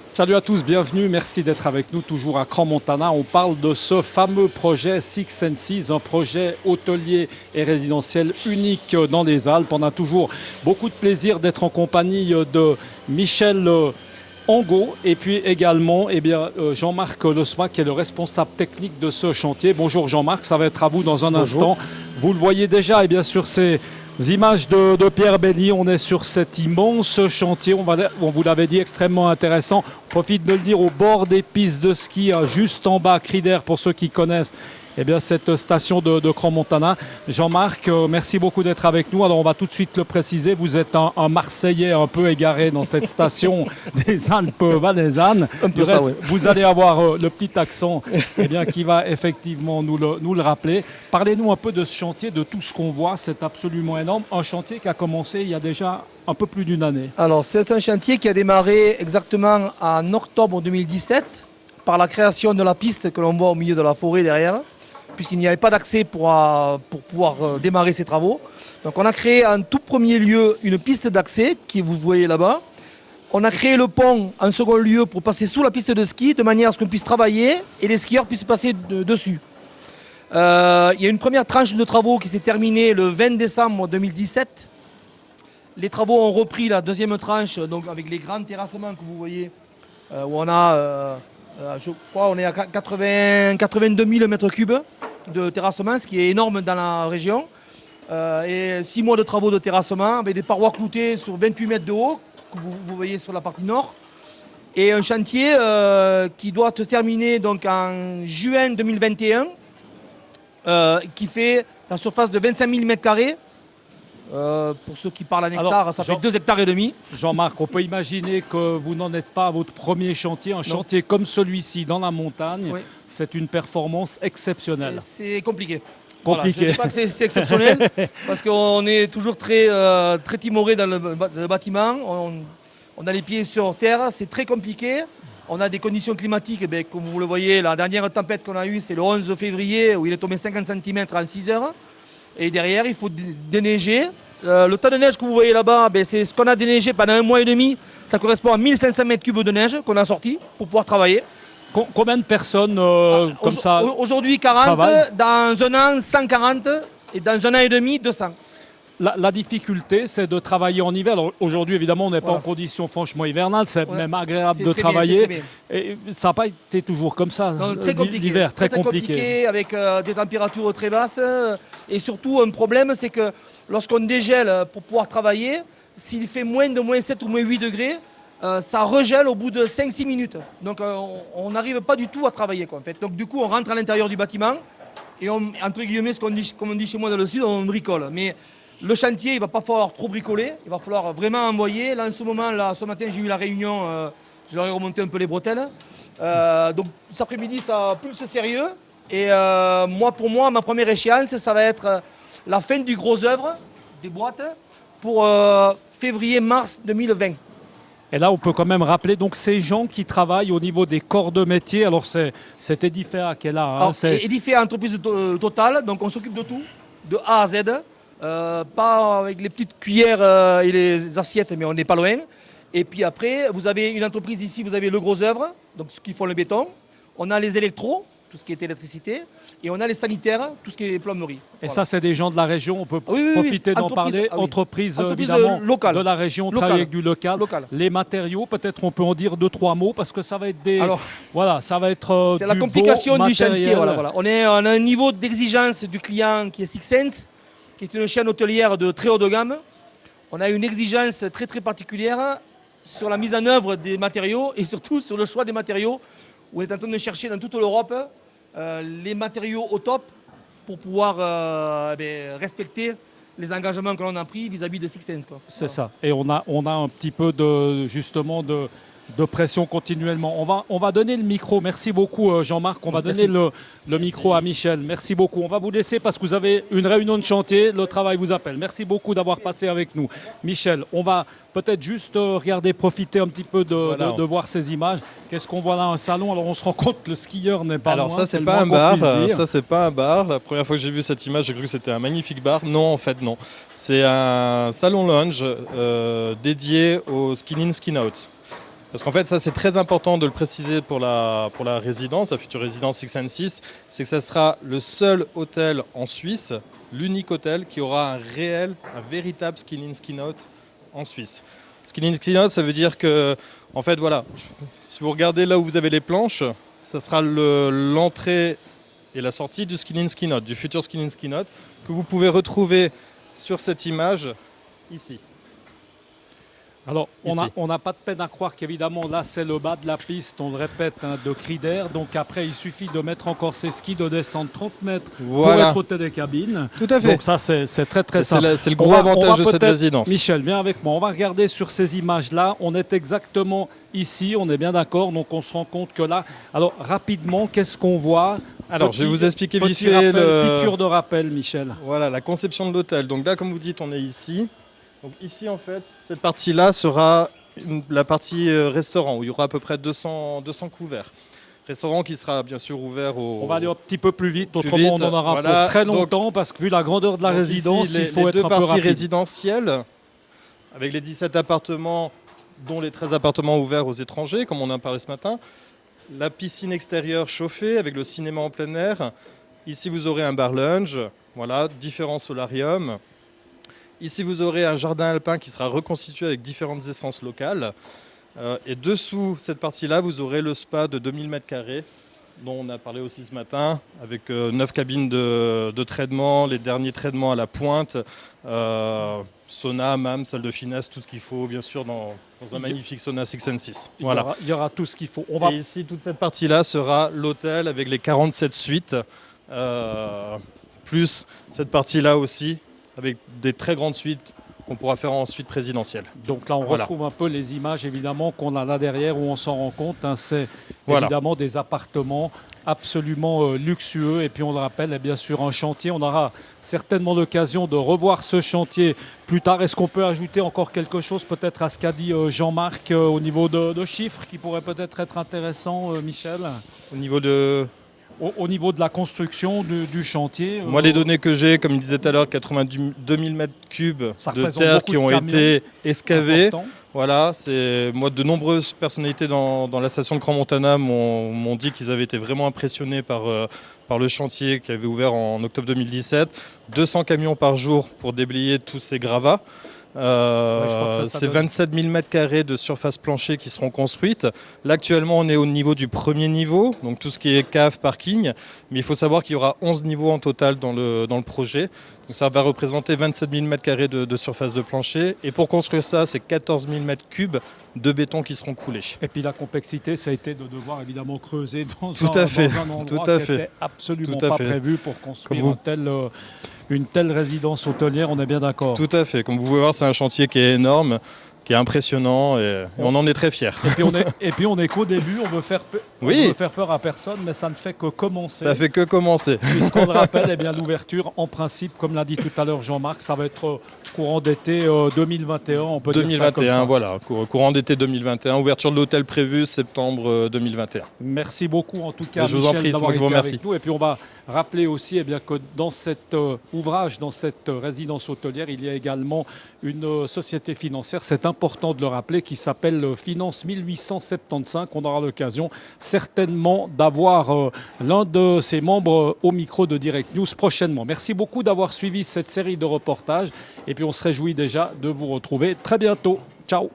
Salut à tous, bienvenue, merci d'être avec nous toujours à Crans-Montana. On parle de ce fameux projet Six and Seas, un projet hôtelier et résidentiel unique dans les Alpes. On a toujours beaucoup de plaisir d'être en compagnie de Michel Angot et puis également Jean-Marc Losma qui est le responsable technique de ce chantier. Bonjour Jean-Marc, ça va être à vous dans un instant. Vous le voyez déjà et bien sûr c'est images de Pierre Belly, on est sur cet immense chantier, on vous l'avait dit, extrêmement intéressant. On profite de le dire, au bord des pistes de ski, juste en bas, cri d'air pour ceux qui connaissent cette station de Crans-Montana. Jean-Marc, merci beaucoup d'être avec nous. Alors on va tout de suite le préciser, vous êtes un Marseillais un peu égaré dans cette station des Alpes valaisannes. Du reste, oui. Vous allez avoir le petit accent qui va effectivement nous le rappeler. Parlez-nous un peu de ce chantier, de tout ce qu'on voit, c'est absolument énorme. Un chantier qui a commencé il y a déjà un peu plus d'une année. Alors c'est un chantier qui a démarré exactement en octobre 2017 par la création de la piste que l'on voit au milieu de la forêt derrière, puisqu'il n'y avait pas d'accès pour pouvoir démarrer ces travaux. Donc on a créé en tout premier lieu une piste d'accès, qui vous voyez là-bas. On a créé le pont en second lieu pour passer sous la piste de ski, de manière à ce qu'on puisse travailler et les skieurs puissent passer dessus. Il y a une première tranche de travaux qui s'est terminée le 20 décembre 2017. Les travaux ont repris la deuxième tranche, donc avec les grands terrassements que vous voyez, où on a... je crois qu'on est à 82 000 m3 de terrassement, ce qui est énorme dans la région. Et 6 mois de travaux de terrassement avec des parois cloutées sur 28 mètres de haut, que vous voyez sur la partie nord. Et un chantier qui doit se terminer donc en juin 2021, qui fait la surface de 25 000 m². Pour ceux qui parlent en hectares, alors, ça fait 2,5 hectares. Jean-Marc, on peut imaginer que vous n'en êtes pas à votre premier chantier. Un chantier comme celui-ci dans la montagne, oui. C'est une performance exceptionnelle. C'est compliqué. Voilà, je ne dis pas que c'est exceptionnel, parce qu'on est toujours très timoré dans le bâtiment. On a les pieds sur terre, c'est très compliqué. On a des conditions climatiques, comme vous le voyez, la dernière tempête qu'on a eue, c'est le 11 février, où il est tombé 50 cm en 6 heures. Et derrière, il faut déneiger. Le tas de neige que vous voyez là-bas, c'est ce qu'on a déneigé pendant 1 mois et demi. Ça correspond à 1500 m3 de neige qu'on a sorti pour pouvoir travailler. Combien de personnes comme ça aujourd'hui 40, travaillent. Dans un an 140 et dans un an et demi 200. La difficulté, c'est de travailler en hiver. Alors, aujourd'hui, évidemment, on n'est pas en conditions franchement hivernales. C'est même agréable de travailler. Bien. Et ça n'a pas été toujours comme ça. Non, très compliqué. L'hiver, très compliqué. Avec des températures très basses. Et surtout, un problème, c'est que lorsqu'on dégèle pour pouvoir travailler, s'il fait moins de moins 7 ou moins 8 degrés, ça regèle au bout de 5-6 minutes. Donc, on n'arrive pas du tout à travailler, quoi, en fait. Donc, du coup, on rentre à l'intérieur du bâtiment et on, entre guillemets, comme on dit chez moi dans le sud, on bricole. Mais le chantier, il ne va pas falloir trop bricoler, il va falloir vraiment envoyer. Là, en ce moment, ce matin, j'ai eu la réunion, je leur ai remonté un peu les bretelles. Donc, cet après-midi, ça pulse sérieux. Et pour moi, ma première échéance, ça va être la fin du gros œuvre des boîtes pour février-mars 2020. Et là, on peut quand même rappeler donc ces gens qui travaillent au niveau des corps de métier. Alors, c'est Edifea qui est là. Edifea, entreprise totale, donc on s'occupe de tout, de A à Z. Pas avec les petites cuillères et les assiettes, mais on n'est pas loin. Et puis après, vous avez une entreprise ici, vous avez le gros œuvre, donc ceux qui font le béton. On a les électros, tout ce qui est électricité. Et on a les sanitaires, tout ce qui est plomberie. Et ça, c'est des gens de la région, on peut profiter d'en parler. Entreprise évidemment, locale. De la région, travailler avec du local. Les matériaux, peut-être on peut en dire 2-3 mots, parce que ça va être des... Alors, voilà, ça va être c'est la complication du chantier. Voilà. On a un niveau d'exigence du client qui est Six Sense, qui est une chaîne hôtelière de très haut de gamme. On a une exigence très très particulière sur la mise en œuvre des matériaux et surtout sur le choix des matériaux, où on est en train de chercher dans toute l'Europe les matériaux au top pour pouvoir respecter les engagements que l'on a pris vis-à-vis de Six Sense. C'est ça. Et on a un petit peu de pression continuellement. On va donner le micro. Merci beaucoup Jean-Marc. On va donner le micro à Michel. Merci beaucoup. On va vous laisser parce que vous avez une réunion de chantier. Le travail vous appelle. Merci beaucoup d'avoir passé avec nous. Michel, on va peut-être juste regarder, profiter un petit peu de voir ces images. Qu'est-ce qu'on voit là? Un salon. Alors on se rend compte que le skieur n'est pas alors loin. Ça, c'est pas un bar. Ça, c'est pas un bar. La première fois que j'ai vu cette image, j'ai cru que c'était un magnifique bar. Non, en fait, non. C'est un salon lounge dédié aux skin-in, skin-out. Parce qu'en fait, ça c'est très important de le préciser pour la résidence, la future résidence Six and Six, c'est que ça sera le seul hôtel en Suisse, l'unique hôtel qui aura un véritable skin-in, skin-out en Suisse. Skin-in, skin-out, ça veut dire que, en fait, voilà, si vous regardez là où vous avez les planches, ça sera l'entrée et la sortie du skin-in, skin-out, du futur skin-in, skin-out, que vous pouvez retrouver sur cette image ici. Alors, on n'a pas de peine à croire qu'évidemment, là, c'est le bas de la piste, on le répète, hein, de cris d'air. Donc après, il suffit de mettre encore ses skis, de descendre 30 mètres pour être au télécabine. Tout à fait. Donc ça, c'est très, très simple. C'est le gros avantage de cette résidence. Michel, viens avec moi. On va regarder sur ces images-là. On est exactement ici, on est bien d'accord. Donc on se rend compte que là... Alors, rapidement, qu'est-ce qu'on voit ? Alors, je vais vous expliquer vite fait piqûre de rappel, Michel. Voilà, la conception de l'hôtel. Donc là, comme vous dites, on est ici. Donc ici, en fait, cette partie-là sera la partie restaurant, où il y aura à peu près 200 couverts. Restaurant qui sera bien sûr ouvert au... On va aller un petit peu plus vite, autrement on en aura pour très longtemps, parce que vu la grandeur de la résidence, il faut être un peu rapide. Les deux parties résidentielles, avec les 17 appartements, dont les 13 appartements ouverts aux étrangers, comme on en a parlé ce matin. La piscine extérieure chauffée, avec le cinéma en plein air. Ici, vous aurez un bar lunch, voilà, différents solariums. Ici, vous aurez un jardin alpin qui sera reconstitué avec différentes essences locales. Et dessous cette partie-là, vous aurez le spa de 2000 m², dont on a parlé aussi ce matin, avec 9 cabines de traitement, les derniers traitements à la pointe, sauna, hammam, salle de finesse, tout ce qu'il faut, bien sûr, dans un magnifique sauna Six and Six. Voilà. Il y aura tout ce qu'il faut. Et ici, toute cette partie-là sera l'hôtel avec les 47 suites, plus cette partie-là aussi, avec des très grandes suites qu'on pourra faire en suite présidentielle. Donc là, on retrouve un peu les images, évidemment, qu'on a là derrière, où on s'en rend compte. Hein, c'est évidemment des appartements absolument luxueux. Et puis, on le rappelle, et bien sûr, un chantier. On aura certainement l'occasion de revoir ce chantier plus tard. Est-ce qu'on peut ajouter encore quelque chose, peut-être, à ce qu'a dit Jean-Marc, au niveau de chiffres, qui pourrait peut-être être intéressant, Michel ? Au niveau de... Au niveau de la construction du chantier. Moi, les données que j'ai, comme je disais tout à l'heure, 82 000 m³ de terre qui ont été excavés. Voilà, moi, de nombreuses personnalités dans la station de Crans-Montana m'ont dit qu'ils avaient été vraiment impressionnés par le chantier qui avait ouvert en octobre 2017. 200 camions par jour pour déblayer tous ces gravats. C'est 27 000 m² de surface plancher qui seront construites. Là, actuellement, on est au niveau du premier niveau, donc tout ce qui est cave, parking. Mais il faut savoir qu'il y aura 11 niveaux en total dans le projet. Donc ça va représenter 27 000 m² de surface de plancher. Et pour construire ça, c'est 14 000 m³ de béton qui seront coulés. Et puis la complexité, ça a été de devoir évidemment creuser dans un endroit qui n'était absolument pas prévu pour construire une telle résidence hôtelière, on est bien d'accord. Tout à fait. Comme vous pouvez voir, c'est un chantier qui est énorme, qui est impressionnant et on en est très fiers. Et puis on est qu'au début, on veut faire peur à personne, mais ça ne fait que commencer. Ça fait que commencer. Puisqu'on le rappelle, eh bien, l'ouverture, en principe, comme l'a dit tout à l'heure Jean-Marc, ça va être courant d'été 2021, on peut 2021, dire ça comme ça. Voilà, courant d'été 2021, ouverture de l'hôtel prévue septembre 2021. Merci beaucoup en tout cas, je vous en prie, d'avoir été avec nous. Et puis on va rappeler aussi que dans cet ouvrage, dans cette résidence hôtelière, il y a également une société financière, c'est important de le rappeler, qui s'appelle Finance 1875. On aura l'occasion certainement d'avoir l'un de ses membres au micro de Direct News prochainement. Merci beaucoup d'avoir suivi cette série de reportages et puis on se réjouit déjà de vous retrouver très bientôt. Ciao.